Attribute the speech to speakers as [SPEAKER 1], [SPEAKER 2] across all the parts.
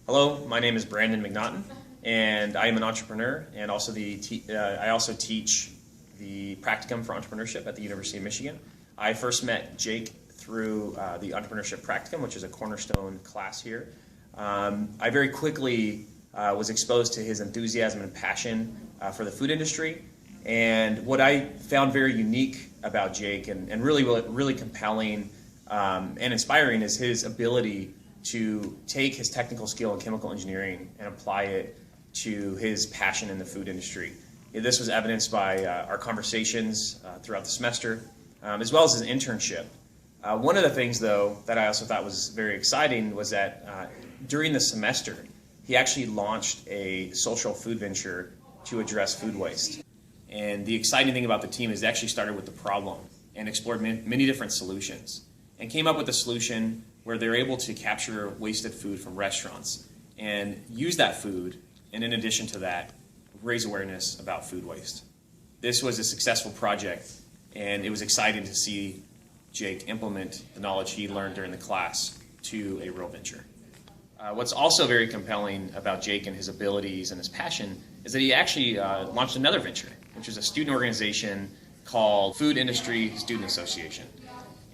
[SPEAKER 1] Hello, my name is Brandon McNaughton, and I am an entrepreneur, and also I also teach the practicum for entrepreneurship at the University of Michigan. I first met Jake through the entrepreneurship practicum, which is a cornerstone class here. I very quickly was exposed to his enthusiasm and passion for the food industry, and what I found very unique about Jake and really compelling and inspiring is his ability to take his technical skill in chemical engineering and apply it to his passion in the food industry. This was evidenced by our conversations throughout the semester, as well as his internship. One of the things, though, that I also thought was very exciting was that during the semester, he actually launched a social food venture to address food waste. And the exciting thing about the team is they actually started with the problem and explored many different solutions and came up with a solution where they're able to capture wasted food from restaurants and use that food, and in addition to that, raise awareness about food waste. This was a successful project, and it was exciting to see Jake implement the knowledge he learned during the class to a real venture. What's also very compelling about Jake and his abilities and his passion is that he actually launched another venture, which is a student organization called Food Industry Student Association.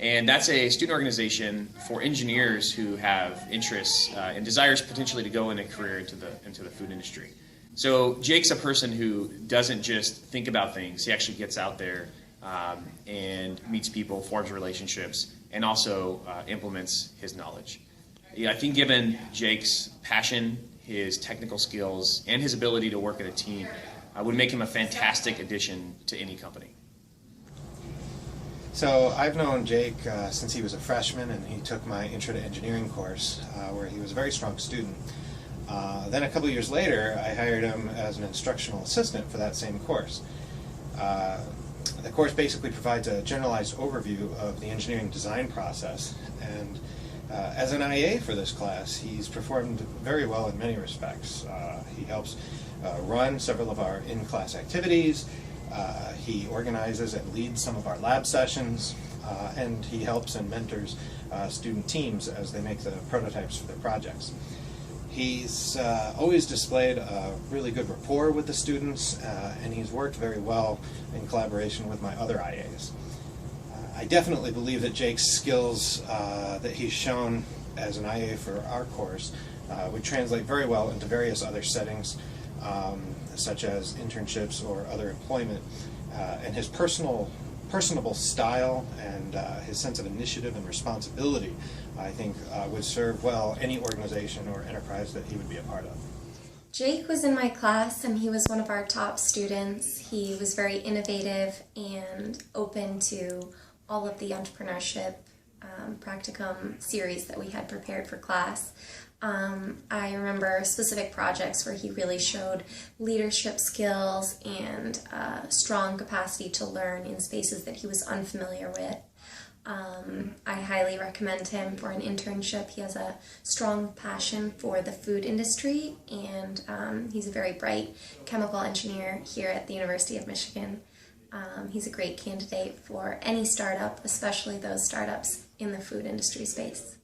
[SPEAKER 1] And that's a student organization for engineers who have interests and desires potentially to go in a career into the food industry. So Jake's a person who doesn't just think about things. He actually gets out there and meets people, forms relationships, and also implements his knowledge. I think given Jake's passion, his technical skills, and his ability to work in a team, would make him a fantastic addition to any company.
[SPEAKER 2] So I've known Jake since he was a freshman, and he took my Intro to Engineering course, where he was a very strong student. Then a couple of years later, I hired him as an instructional assistant for that same course. The course basically provides a generalized overview of the engineering design process, and as an IA for this class, he's performed very well in many respects. He helps run several of our in-class activities. He organizes and leads some of our lab sessions, and he helps and mentors student teams as they make the prototypes for their projects. He's always displayed a really good rapport with the students, and he's worked very well in collaboration with my other IAs. I definitely believe that Jake's skills that he's shown as an IA for our course would translate very well into various other settings, such as internships or other employment, and his personable style and his sense of initiative and responsibility, I think, would serve well any organization or enterprise that he would be a part of.
[SPEAKER 3] Jake was in my class, and he was one of our top students. He was very innovative and open to all of the entrepreneurship practicum series that we had prepared for class. I remember specific projects where he really showed leadership skills and strong capacity to learn in spaces that he was unfamiliar with. I highly recommend him for an internship. He has a strong passion for the food industry, and he's a very bright chemical engineer here at the University of Michigan. He's a great candidate for any startup, especially those startups in the food industry space.